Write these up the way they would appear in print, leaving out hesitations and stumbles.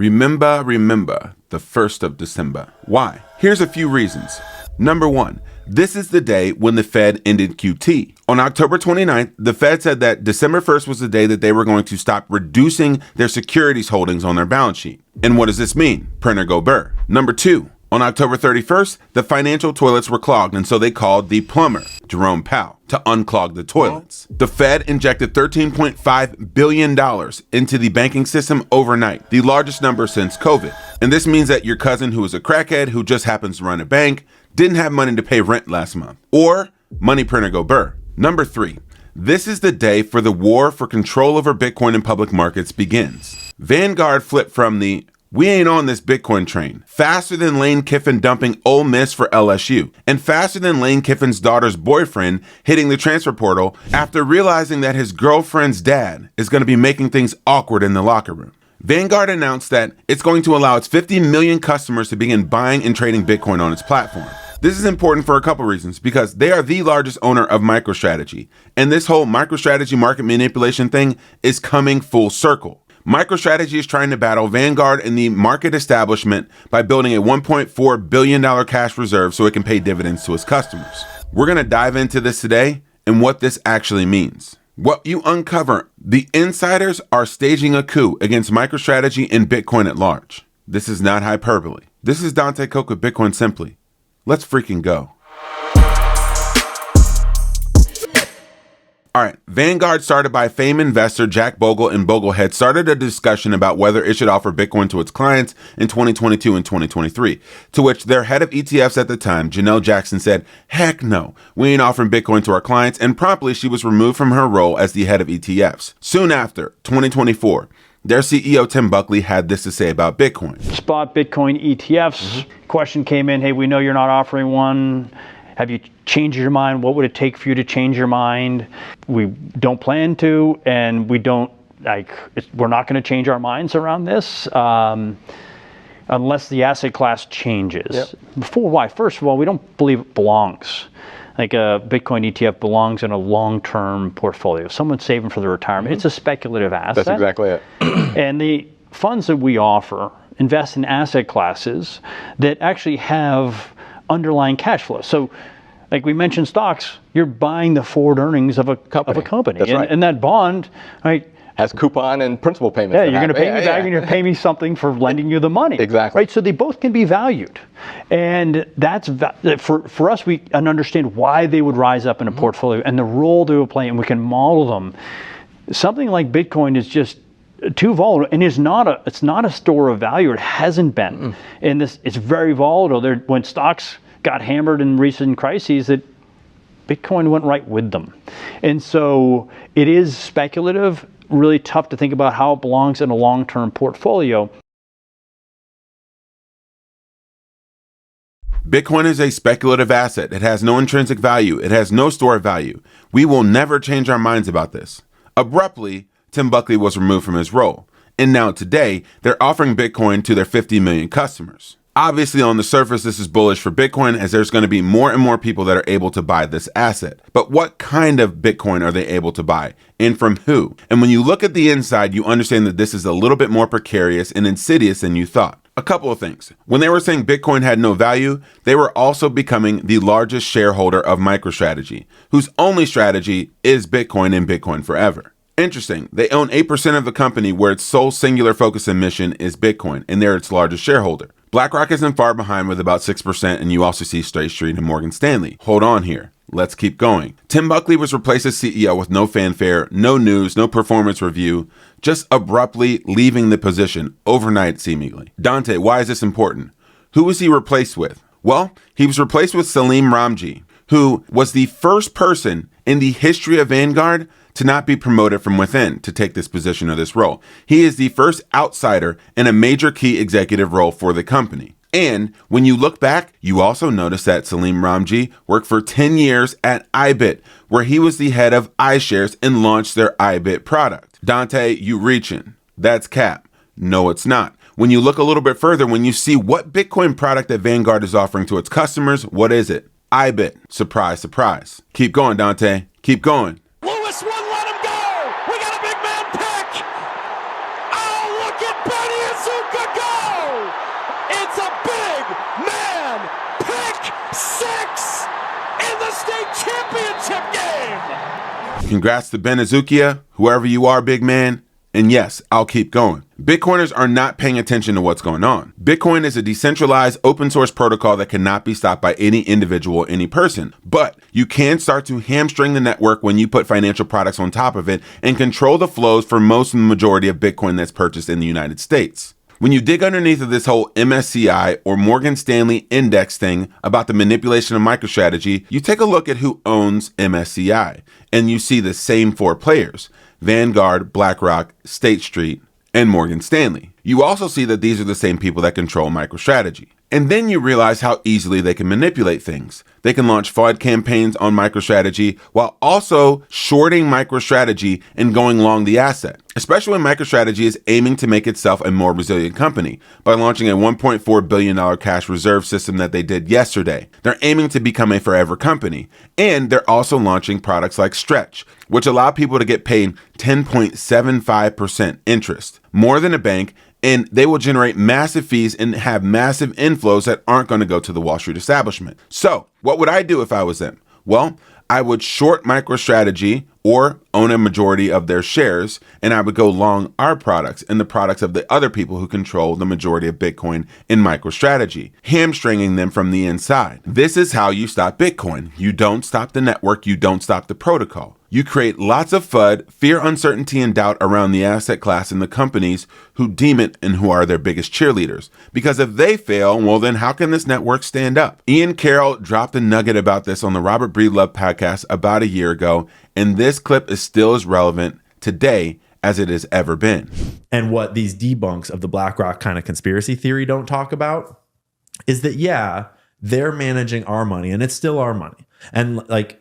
Remember the 1st of December. Why? Here's a few reasons. Number one, this is the day when the Fed ended QT. On October 29th, the Fed said that December 1st was the day that they were going to stop reducing their securities holdings on their balance sheet. And what does this mean? Printer go burr. Number two, on October 31st, the financial toilets were clogged, and so they called the plumber, Jerome Powell, to unclog the toilets. The Fed injected $13.5 billion into the banking system overnight, the largest number since COVID. And this means that your cousin who is a crackhead who just happens to run a bank didn't have money to pay rent last month. Or money printer go burr. Number three, this is the day for the war for control over Bitcoin in public markets begins. Vanguard flipped from the "we ain't on this Bitcoin train" faster than Lane Kiffin dumping Ole Miss for LSU, and faster than Lane Kiffin's daughter's boyfriend hitting the transfer portal after realizing that his girlfriend's dad is going to be making things awkward in the locker room. Vanguard announced that it's going to allow its 50 million customers to begin buying and trading Bitcoin on its platform. This is important for a couple reasons, because they are the largest owner of MicroStrategy, and this whole MicroStrategy market manipulation thing is coming full circle. MicroStrategy is trying to battle Vanguard and the market establishment by building a $1.4 billion cash reserve so it can pay dividends to its customers. We're going to dive into this today and what this actually means. What you uncover, the insiders are staging a coup against MicroStrategy and Bitcoin at large. This is not hyperbole. This is Dante Cook with Bitcoin Simply. Let's freaking go. All right, Vanguard, started by famed investor Jack Bogle and Boglehead, started a discussion about whether it should offer Bitcoin to its clients in 2022 and 2023, to which their head of ETFs at the time, Janelle Jackson, said, "Heck no, we ain't offering Bitcoin to our clients," and promptly she was removed from her role as the head of ETFs. Soon after, 2024, their CEO, Tim Buckley, had this to say about Bitcoin. Spot Bitcoin ETFs. Question came in, hey, we know you're not offering one. Have you changed your mind? What would it take for you to change your mind? We don't plan to, and we don't, we're not going to change our minds around this unless the asset class changes. Yep. Why? First of all, we don't believe it belongs. Like a Bitcoin ETF belongs in a long-term portfolio. Someone's saving for their retirement. It's a speculative asset. That's exactly it. And the funds that we offer invest in asset classes that actually have underlying cash flow. So, like we mentioned stocks, you're buying the forward earnings of a company. That's right. And that bond, right, has coupon and principal payments. Yeah, you're going to pay me back and you're paying me something for lending you the money. Exactly. Right, so they both can be valued. And that's, for us, we understand why they would rise up in a portfolio and the role they will play, and we can model them. Something like Bitcoin is just too volatile, and it's not a store of value. It hasn't been. And it's very volatile. When stocks got hammered in recent crises, that Bitcoin went right with them. And so it is speculative, really tough to think about how it belongs in a long-term portfolio. Bitcoin is a speculative asset. It has no intrinsic value. It has no store of value. We will never change our minds about this. Abruptly, Tim Buckley was removed from his role. And now today, they're offering Bitcoin to their 50 million customers. Obviously, on the surface, this is bullish for Bitcoin, as there's going to be more and more people that are able to buy this asset. But what kind of Bitcoin are they able to buy, and from who? And when you look at the inside, you understand that this is a little bit more precarious and insidious than you thought. A couple of things. When they were saying Bitcoin had no value, they were also becoming the largest shareholder of MicroStrategy, whose only strategy is Bitcoin and Bitcoin forever. Interesting. They own 8% of the company, where its sole singular focus and mission is Bitcoin, and they're its largest shareholder. BlackRock isn't far behind with about 6%, and you also see State Street and Morgan Stanley. Hold on here. Let's keep going. Tim Buckley was replaced as CEO with no fanfare, no news, no performance review, just abruptly leaving the position overnight seemingly. Dante, why is this important? Who was he replaced with? Well, he was replaced with Salim Ramji, who was the first person in the history of Vanguard to not be promoted from within to take this position or this role. He is the first outsider in a major key executive role for the company. And when you look back, you also notice that Salim Ramji worked for 10 years at iBit, where he was the head of iShares and launched their iBit product. Dante, you reaching. That's cap. No, it's not. When you look a little bit further, when you see what Bitcoin product that Vanguard is offering to its customers, what is it? iBit. Surprise, surprise. Keep going, Dante. Keep going. Lewis won't let him go. We got a big man pick. Oh, look at Benny Azuka championship game. Congrats to Ben Azukia, whoever you are, big man. And yes, I'll keep going. Bitcoiners are not paying attention to what's going on. Bitcoin is a decentralized open source protocol that cannot be stopped by any individual or any person. But you can start to hamstring the network when you put financial products on top of it and control the flows for most of the majority of Bitcoin that's purchased in the United States. When you dig underneath of this whole MSCI or Morgan Stanley index thing about the manipulation of MicroStrategy, you take a look at who owns MSCI, and you see the same four players: Vanguard, BlackRock, State Street, and Morgan Stanley. You also see that these are the same people that control MicroStrategy. And then you realize how easily they can manipulate things. They can launch fraud campaigns on MicroStrategy while also shorting MicroStrategy and going long the asset, especially when MicroStrategy is aiming to make itself a more resilient company by launching a $1.4 billion cash reserve system that they did yesterday. They're aiming to become a forever company. And they're also launching products like Stretch, which allow people to get paid 10.75% interest, more than a bank, and they will generate massive fees and have massive inflows that aren't going to go to the Wall Street establishment. So what would I do if I was them? Well, I would short MicroStrategy or own a majority of their shares, and I would go long our products and the products of the other people who control the majority of Bitcoin in MicroStrategy, hamstringing them from the inside. This is how you stop Bitcoin. You don't stop the network. You don't stop the protocol. You create lots of FUD, fear, uncertainty, and doubt around the asset class and the companies who deem it and who are their biggest cheerleaders. Because if they fail, well, then how can this network stand up? Ian Carroll dropped a nugget about this on the Robert Breedlove podcast about a year ago, and this clip is still as relevant today as it has ever been. And what these debunks of the BlackRock kind of conspiracy theory don't talk about is that, yeah, they're managing our money and it's still our money. And like,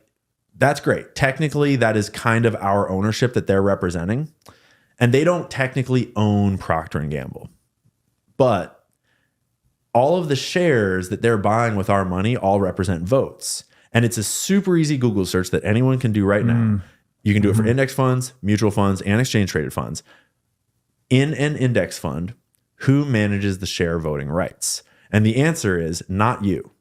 that's great. Technically, that is kind of our ownership that they're representing. And they don't technically own Procter & Gamble. But all of the shares that they're buying with our money all represent votes. And it's a super easy Google search that anyone can do right now. You can do it for index funds, mutual funds, and exchange traded funds. In an index fund, who manages the share voting rights? And the answer is not you.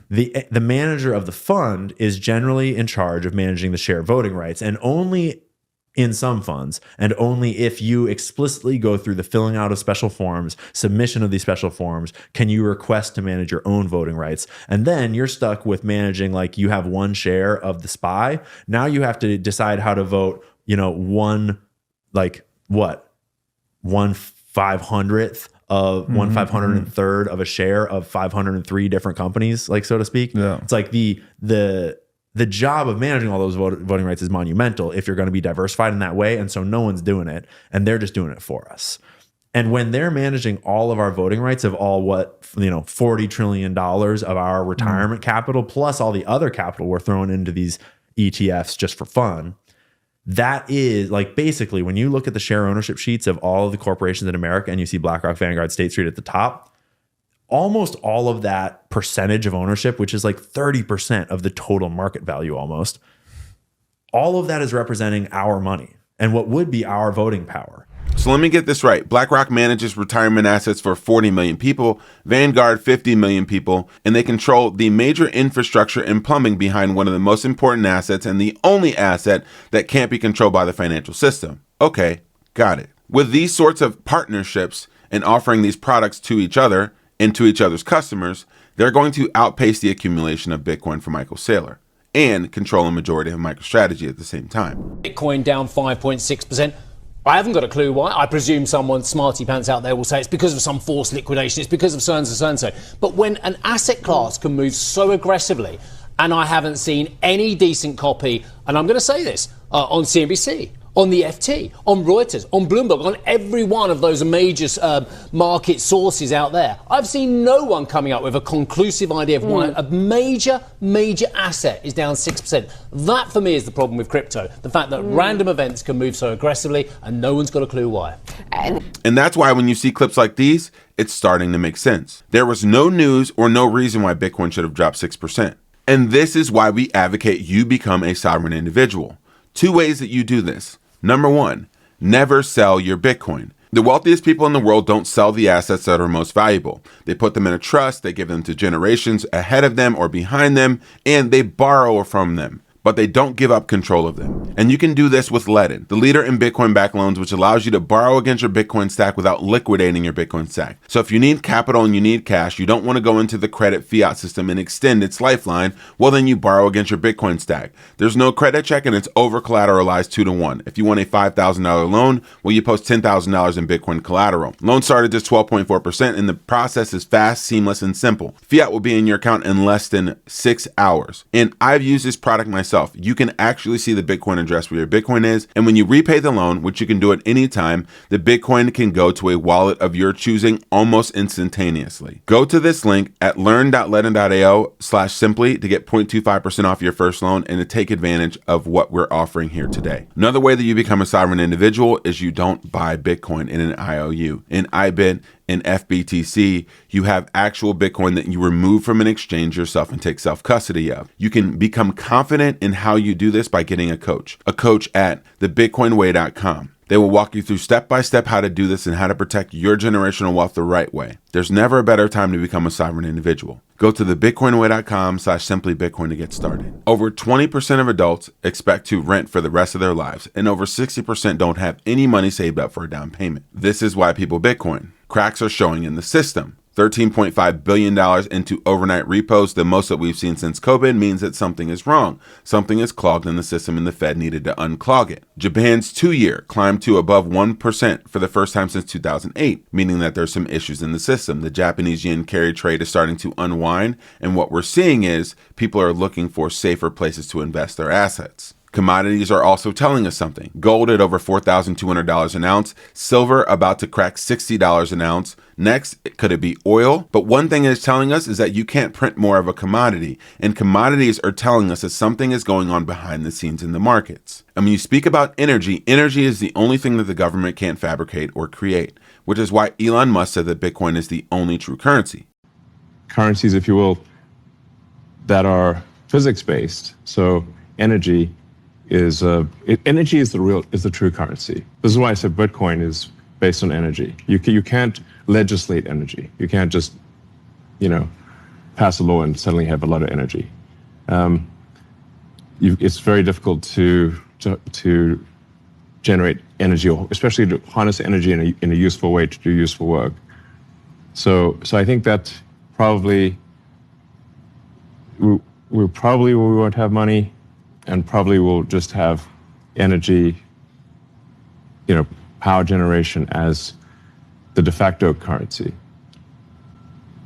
The manager of the fund is generally in charge of managing the share voting rights, and only in some funds, and only if you explicitly go through the filling out of special forms, submission of these special forms, can you request to manage your own voting rights. And then you're stuck with managing, like, you have one share of the SPY. Now you have to decide how to vote, you know, one 1/500th of 1/503rd of a share of 503 different companies, like, so to speak. Yeah. It's like the job of managing all those voting rights is monumental if you're going to be diversified in that way. And so no one's doing it, and they're just doing it for us. And when they're managing all of our voting rights of all $40 trillion of our retirement capital, plus all the other capital we're throwing into these ETFs just for fun, that is, like, basically when you look at the share ownership sheets of all of the corporations in America and you see BlackRock, Vanguard, State Street at the top, almost all of that percentage of ownership, which is like 30% of the total market value almost, all of that is representing our money and what would be our voting power. So let me get this right. BlackRock manages retirement assets for 40 million people, Vanguard 50 million people, and they control the major infrastructure and plumbing behind one of the most important assets and the only asset that can't be controlled by the financial system. Okay, got it. With these sorts of partnerships and offering these products to each other and to each other's customers, they're going to outpace the accumulation of Bitcoin for Michael Saylor and control a majority of MicroStrategy at the same time. Bitcoin down 5.6%. I haven't got a clue why. I presume someone smarty pants out there will say it's because of some forced liquidation, it's because of so and so, so and so. But when an asset class can move so aggressively, and I haven't seen any decent copy, and I'm going to say this, on CNBC, on the FT, on Reuters, on Bloomberg, on every one of those major market sources out there, I've seen no one coming up with a conclusive idea of why a major asset is down 6%. That, for me, is the problem with crypto. The fact that random events can move so aggressively and no one's got a clue why. And that's why when you see clips like these, it's starting to make sense. There was no news or no reason why Bitcoin should have dropped 6%. And this is why we advocate you become a sovereign individual. 2 ways that you do this. Number 1, never sell your Bitcoin. The wealthiest people in the world don't sell the assets that are most valuable. They put them in a trust, they give them to generations ahead of them or behind them, and they borrow from them. but they don't give up control of them. And you can do this with Ledn, the leader in Bitcoin-backed loans, which allows you to borrow against your Bitcoin stack without liquidating your Bitcoin stack. So if you need capital and you need cash, you don't want to go into the credit fiat system and extend its lifeline, well then you borrow against your Bitcoin stack. There's no credit check and it's over collateralized 2-to-1. If you want a $5,000 loan, well you post $10,000 in Bitcoin collateral. Loan start at just 12.4% and the process is fast, seamless, and simple. Fiat will be in your account in less than 6 hours. And I've used this product myself. You can actually see the Bitcoin address where your Bitcoin is. And when you repay the loan, which you can do at any time, the Bitcoin can go to a wallet of your choosing almost instantaneously. Go to this link at learn.ledn.io/simply to get 0.25% off your first loan and to take advantage of what we're offering here today. Another way that you become a sovereign individual is you don't buy Bitcoin in an IOU. In IBIT, in FBTC, you have actual Bitcoin that you remove from an exchange yourself and take self-custody of. You can become confident in how you do this by getting a coach at thebitcoinway.com. They will walk you through step-by-step how to do this and how to protect your generational wealth the right way. There's never a better time to become a sovereign individual. Go to thebitcoinway.com/simplybitcoin to get started. Over 20% of adults expect to rent for the rest of their lives, and over 60% don't have any money saved up for a down payment. This is why people Bitcoin. Cracks are showing in the system. $13.5 billion into overnight repos, the most that we've seen since COVID, means that something is wrong. Something is clogged in the system and the Fed needed to unclog it. Japan's 2-year climbed to above 1% for the first time since 2008, meaning that there's some issues in the system. The Japanese yen carry trade is starting to unwind, and what we're seeing is people are looking for safer places to invest their assets. Commodities are also telling us something. Gold at over $4,200 an ounce. Silver about to crack $60 an ounce. Next, could it be oil? But one thing it's telling us is that you can't print more of a commodity. And commodities are telling us that something is going on behind the scenes in the markets. And when you speak about energy, energy is the only thing that the government can't fabricate or create, which is why Elon Musk said that Bitcoin is the only true currency. Currencies, if you will, that are physics-based. So energy is the true currency. This is why I said Bitcoin is based on energy. You can't legislate energy. You can't just, pass a law and suddenly have a lot of energy. It's very difficult to generate energy, or especially to harness energy in a useful way to do useful work. So I think that probably we won't have money. And probably we'll just have energy, power generation as the de facto currency.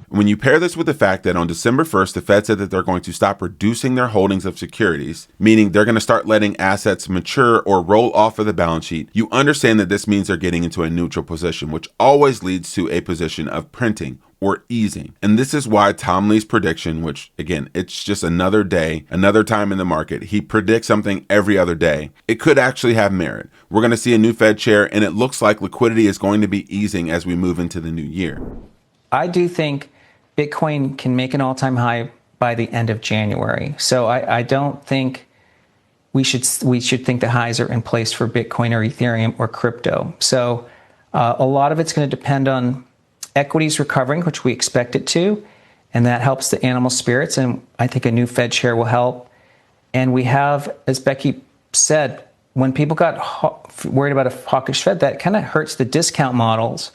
When you pair this with the fact that on December 1st, the Fed said that they're going to stop reducing their holdings of securities, meaning they're going to start letting assets mature or roll off of the balance sheet, you understand that this means they're getting into a neutral position, which always leads to a position of printing or easing. And this is why Tom Lee's prediction, which again, it's just another day, another time in the market. He predicts something every other day. It could actually have merit. We're going to see a new Fed chair, and it looks like liquidity is going to be easing as we move into the new year. I do think Bitcoin can make an all-time high by the end of January. So I don't think we should think the highs are in place for Bitcoin or Ethereum or crypto. So a lot of it's going to depend on equities recovering, which we expect it to, and that helps the animal spirits, and I think a new Fed chair will help. And we have, as Becky said, when people got worried about a hawkish Fed, that kind of hurts the discount models,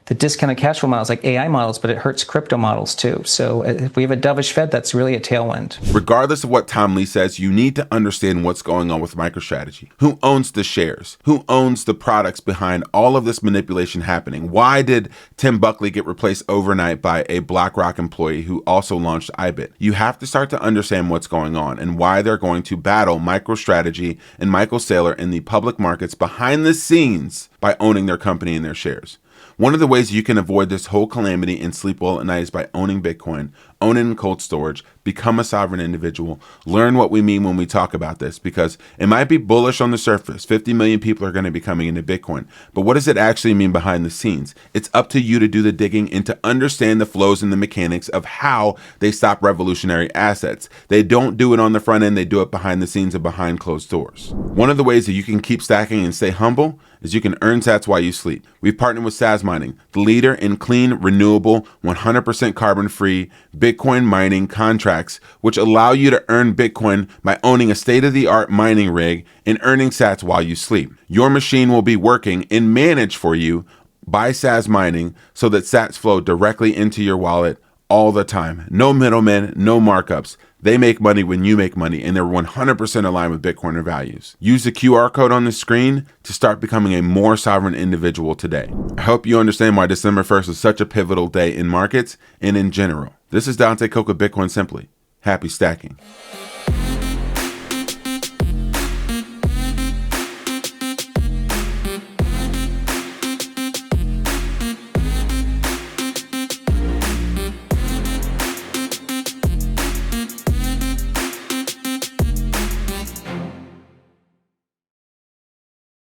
the discounted cash flow models like AI models, but it hurts crypto models too. So if we have a dovish Fed, that's really a tailwind. Regardless of what Tom Lee says, you need to understand what's going on with MicroStrategy. Who owns the shares? Who owns the products behind all of this manipulation happening? Why did Tim Buckley get replaced overnight by a BlackRock employee who also launched IBIT? You have to start to understand what's going on and why they're going to battle MicroStrategy and Michael Saylor in the public markets behind the scenes by owning their company and their shares. One of the ways you can avoid this whole calamity and sleep well at night is by owning Bitcoin, own it in cold storage, become a sovereign individual, learn what we mean when we talk about this, because it might be bullish on the surface. 50 million people are going to be coming into Bitcoin. But what does it actually mean behind the scenes? It's up to you to do the digging and to understand the flows and the mechanics of how they stop revolutionary assets. They don't do it on the front end. They do it behind the scenes and behind closed doors. One of the ways that you can keep stacking and stay humble is you can earn sats while you sleep. We've partnered with SAS Mining, the leader in clean, renewable, 100% carbon-free Bitcoin Bitcoin mining contracts, which allow you to earn Bitcoin by owning a state-of-the-art mining rig and earning sats while you sleep. Your machine will be working and managed for you by SAS Mining so that sats flow directly into your wallet all the time. No middlemen, no markups. They make money when you make money, and they're 100% aligned with Bitcoiner values. Use the QR code on the screen to start becoming a more sovereign individual today. I hope you understand why December 1st is such a pivotal day in markets and in general. This is Dante Cook with Bitcoin Simply. Happy stacking.